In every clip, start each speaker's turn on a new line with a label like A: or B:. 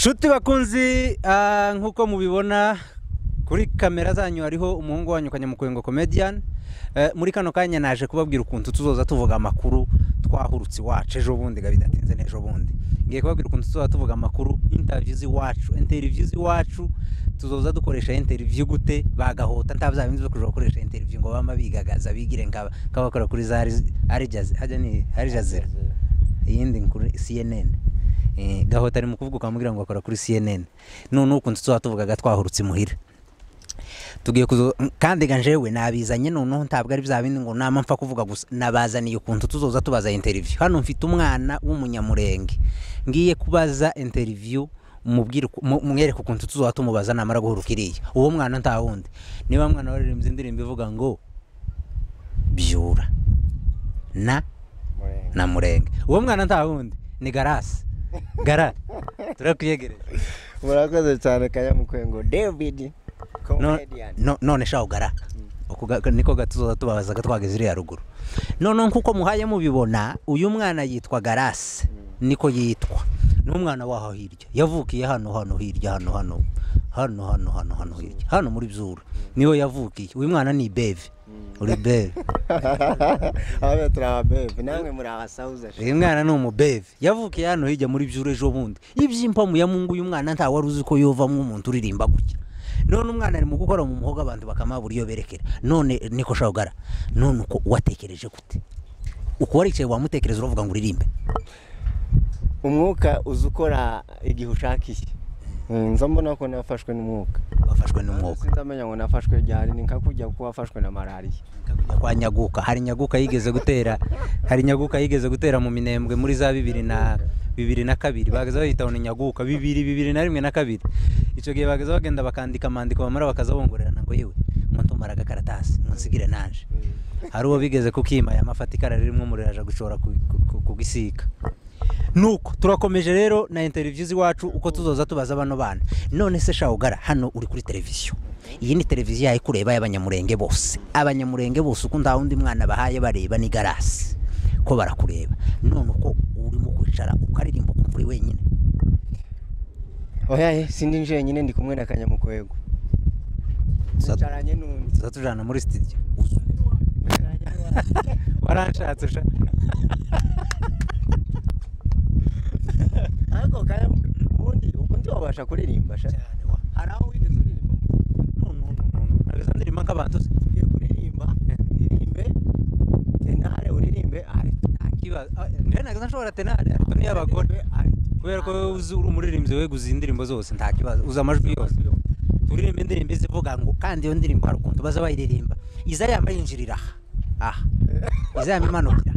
A: Shuti bakunzi nkuko mubibona kuri kamera zanyu hariho umuhungu wanyu Kanyamukwengo comedian. Muri kano kanya naje kubabwira ukuntu tuzoza tuvuga amakuru twahurutse wacu ejo bundi gabidatinze nejo bundi. Ngiye kubabwira ukuntu tuzoza tuvuga amakuru interviews iwacu tuzoza dukoresha interview gute bagahota ntabya bindi zo gukoresha interview ngo bama bigagaza bigire nkabakora kuri za Al Jazeera iyindi kuri CNN. Gahota ari mu kuvuga ukamubwira ngo akora kuri CNN none ukuntu tuzoza tuvugaga twahurutse muhira tugiye kandi ganjewe nabizanye none ntabwo ari bya bindi ngo nama mfa kuvuga gusa nabazaniye ukuntu tuzoza tubaza interview. Hano mfite umwana w'umunyamurenge ngiye kubaza interview mubwire mwereke ukuntu tuzoza tumubaza namara guhurukiriye. Uwo mwana nta wundi niba mwana waririmbye indirimbo ivuga ngo byura na murenge. Uwo mwana nta wundi ni Garasi Gara turakwiyegereje.
B: Murakoze cyane Kanyamukwengo David
A: none shaho Gara niko gatuzoza tubabaza gatwageze iri ya ruguru. None nkuko muhaye mubibona uyu mwana yitwa Garasi niko yitwa n'umwana waho hirya yavukiye hano hirya hano muri Byura niho yavukiye. Uyu mwana ni Beve uri Beve
B: abe Beve namwe muri abasauza.
A: Uyu mwana ni umubeve yavukiye hano hirya muri Byura ejo bundi. Iby'impamu ya Mungu uyu mwana nta wari uzi ko yovamwe umuntu uririmba gutya. None umwana ari mu gukora mu muhoga abantu bakamabura iyo berekera. None niko shawugara none uko watekereje gute uko waricaye wamutekereza uvuga ngo uririmbe
B: umwuka uzukora igihe ushakiye. Nza mbona ko nafashwe n'umwuka.
A: Wafashwe n'umwuka
B: sinzamenya ngo nafashwe ryari ninkakujya ko wafashwe na malaria
A: kwa Nyaguka. Hari Nyaguka yigeze gutera mu Minembwe muri za 2002 bagaza bahita one Nyaguka 2001 na 2. Ico gihe bagaza bagenda bakandika amandiko bamara bakazabongorerana ngo yewe muntumara gakaratasi munsigire nanje. Hari uwo bigeze kukima ya mafatikara ririmo muriraje gushora kugisika. Nuko turakomeje rero na interviews iwacu uko tuzoza tubaza bano bana. None se shawugara hano uri kuri televiziyo. Iyi ni televiziyo yayi kureba y'abanyamurenge bose. Abanyamurenge bose uko nda wundi mwana bahaye bareba ni Garasi ko barakureba. None uko urimo kwicara ukaririmba kumvuri wenyine.
B: Oya sindi nje nyine ndi kumwe na Kanyamukwengo. Tucaranye n'undi.
A: Zatujana muri studio. Waranshatse sha.
B: Ariko Kanyamukwengo ukuntu wabasha kuririmba sha. Araho wigeze uririmba.
A: Nagaza ndirimba nk'abantu se.
B: Kuririmba. Ndirimbe. Tenare uririmbe ari.
A: Akiba nagaza nshobora tenare ariko ni abagore. Kubera ko uzuru umuririmbyi we guza indirimbo zose nta kibazo uza amajwi yose. Turirimba indirimbo zivuga ngo kandi iyo ndirimbo hari ukuntu baza bayiririmba iza yambayinjirira iza yamimanukira.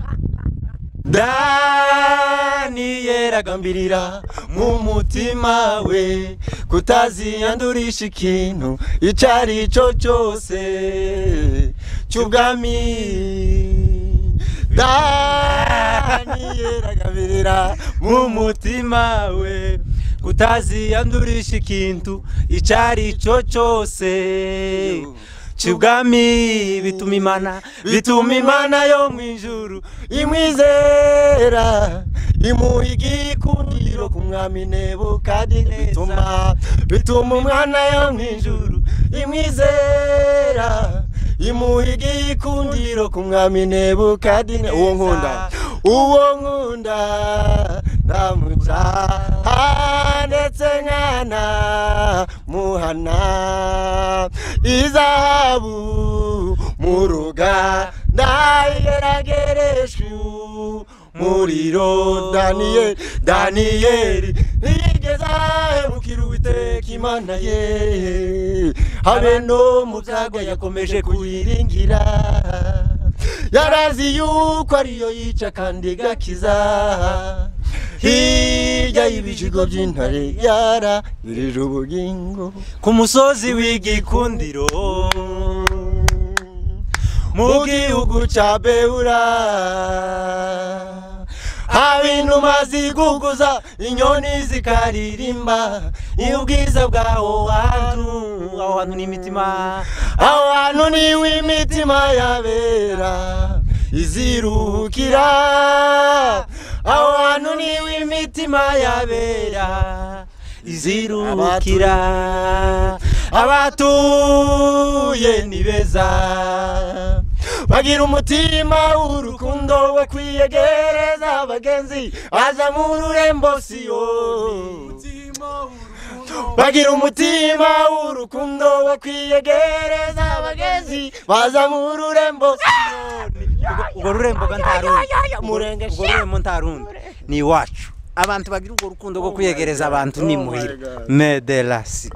A: Daniel agambirira mu mutima we kutaziyandurisha ikintu icari cyo cyose cy'ubwami. Daniel agambirira mu mutima we kutaziyandurisha ikintu icari cyo cyose cy'ubwami. Bituma Imana yo mu ijuru imwizera imuhigi kundiro ku mwami Nebukadineza. Bituma umwana yo mu ijuru imwizera imuhigi kundiro ku mwami Nebukadineza. Uwo nkunda ndamucaha ndetse nkana muhana izahabu mu ruganda ndayigerageresha umuriro. Daniyeli ntiyigeze ahemukira Uwiteka Imana ye habe no mu byago yakomeje kuyiringira. Yarazi yuko ariyo yica kandi gakiza. Hirya y'ibijigo by'intare yarabirije ubugingo ku musozi w'igikundiro mu gihugu cya Bewura. Abinuma ziguguza inyoni zikaririmba ubwiza bw'aho hantu n'imitima. Aho hantu ni w'imitima yabera iziruhukira. Aho hantu ni w'imitima yabera izirukira abatuye ni beza bagira umutima w'urukundo wo kwiyegereza abagenzi baza mu rurembo Siyoni bagira umutima w'urukundo wo kwiyegereza abagenzi baza mu rurembo Siyoni ubwo rurembo ntarundi ubwo rurembo ntarundi ni iwacu abantu bagira urwo rukundo rwo kwiyegereza abantu ni muhira Medelasi